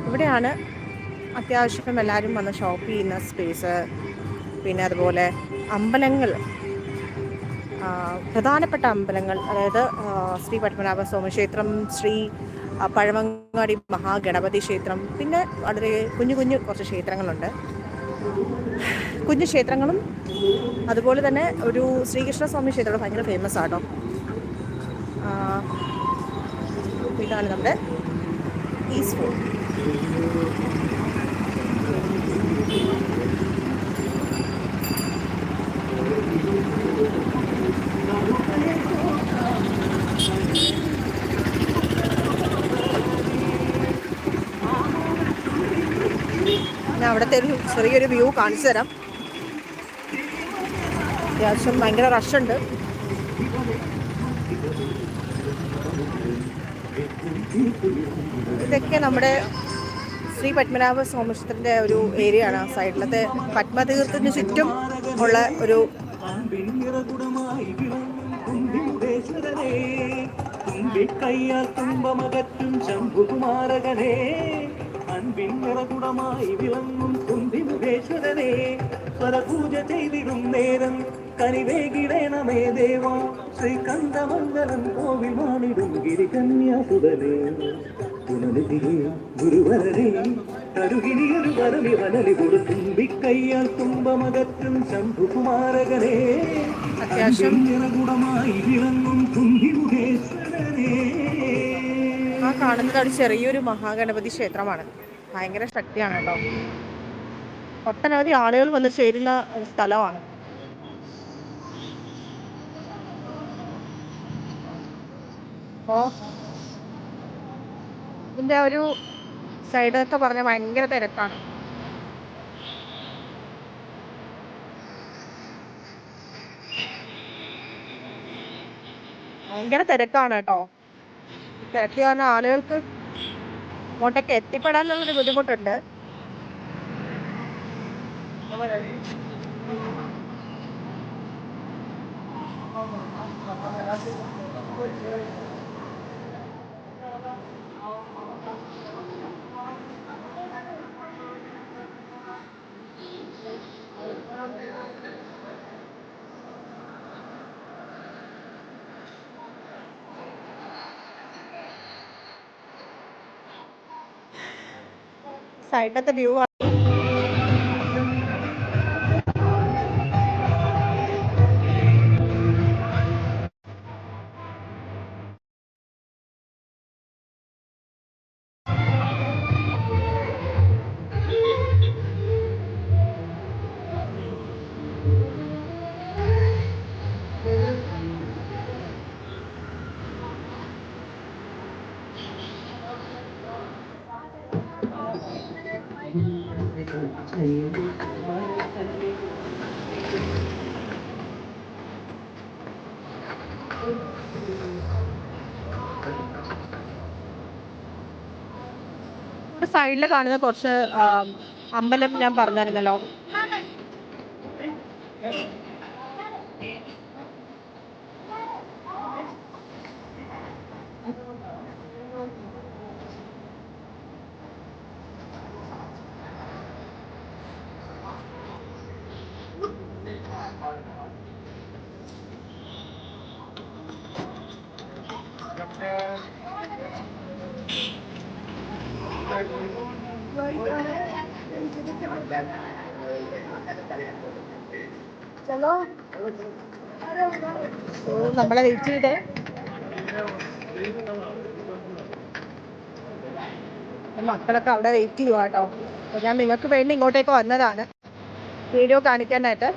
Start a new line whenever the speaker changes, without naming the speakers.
ഇവിടെയാണ് അത്യാവശ്യം എല്ലാവരും വന്ന് ഷോപ്പ് ചെയ്യുന്ന സ്പേസ്. പിന്നെ അതുപോലെ അമ്പലങ്ങൾ, പ്രധാനപ്പെട്ട അമ്പലങ്ങൾ, അതായത് ശ്രീ പത്മനാഭസ്വാമി ക്ഷേത്രം, ശ്രീ പഴവങ്ങാടി മഹാഗണപതി ക്ഷേത്രം, പിന്നെ വളരെ കുഞ്ഞു കുഞ്ഞു കുറച്ച് ക്ഷേത്രങ്ങളുണ്ട്. കുഞ്ഞു ക്ഷേത്രങ്ങളും അതുപോലെ തന്നെ ഒരു ശ്രീകൃഷ്ണസ്വാമി ക്ഷേത്രം ഭയങ്കര ഫേമസ് ആട്ടോ. ഇതാണ് നമ്മുടെ ഈസ്റ്റ് ഫോർട്ട്. ഞാൻ അവിടുത്തെ ഒരു ചെറിയൊരു വ്യൂ കാണിച്ചു തരാം. അത്യാവശ്യം ഭയങ്കര റഷുണ്ട്. ഇതൊക്കെ നമ്മുടെ ശ്രീ പത്മനാഭ സ്വാമി ക്ഷേത്രത്തിൻ്റെ ഒരു ഏരിയ ആണ്. സൈഡിലത്തെ പത്മതീർത്ഥത്തിന് ചുറ്റും ഉള്ള ഒരു
പൂജ ചെയ്തിടും നേരം കനിവേകിടേണമേ ദേവാ ശ്രീകണ്ഠമംഗലം കോവിൽ മാണിടും ഗിരികന്യാസുതനേ പുനരുതിയെ ഗുരുവരനെ കരുകിനിയൊരു വരലി വനലി കൊടുത്തും വിക്കയ്യാൽ തുമ്പമകറ്റും ശംഭുകുമാരകനെ
അത്യാവശ്യം
ഗുണമായി വിളങ്ങും കുന്തിമുഖേശ്വരനെ.
ആ കാണുന്നത് ഒരു ചെറിയൊരു മഹാഗണപതി ക്ഷേത്രമാണ്. ഭയങ്കര ശക്തിയാണ് കേട്ടോ. ഒട്ടനവധി ആളുകൾ വന്ന് ചേരുന്ന സ്ഥലമാണ്. ഇതിന്റെ ഒരു സൈഡൊക്കെ പറഞ്ഞ ഭയങ്കര തിരക്കാണ്. ഭയങ്കര തിരക്കാണ് കേട്ടോ. തിരക്ക് കാരണം ആളുകൾക്ക് അങ്ങോട്ടേക്ക് എത്തിപ്പെടാനുള്ളൊരു ബുദ്ധിമുട്ടുണ്ട്. സൈഡിലത്തെ വ്യൂ സൈഡിൽ കാണുന്ന കുറച്ച് അമ്പലം ഞാൻ പറഞ്ഞിരുന്നല്ലോ. നമ്മളെ വെയിറ്റ് ചെയ്തേ. മക്കളൊക്കെ അവിടെ വെയിറ്റ് ചെയ്യുക കേട്ടോ. അപ്പോൾ ഞാൻ നിങ്ങൾക്ക് വേണ്ടി ഇങ്ങോട്ടേക്ക് വന്നതാണ് വീഡിയോ കാണിക്കാനായിട്ട്.